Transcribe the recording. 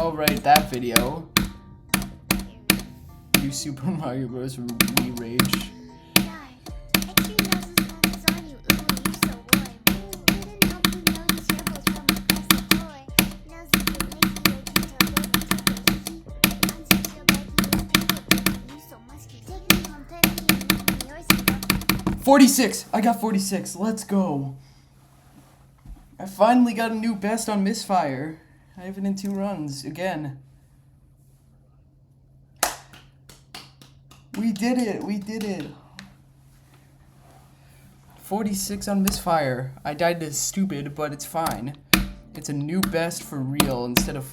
Alright, that video. You Super Mario Bros. Wii Rage. $46! I got 46. Let's go. I finally got a new best on Misfire. I have it in 2 runs again. We did it. We did it. 46 on Misfire. I died to stupid, but it's fine. It's a new best for real instead of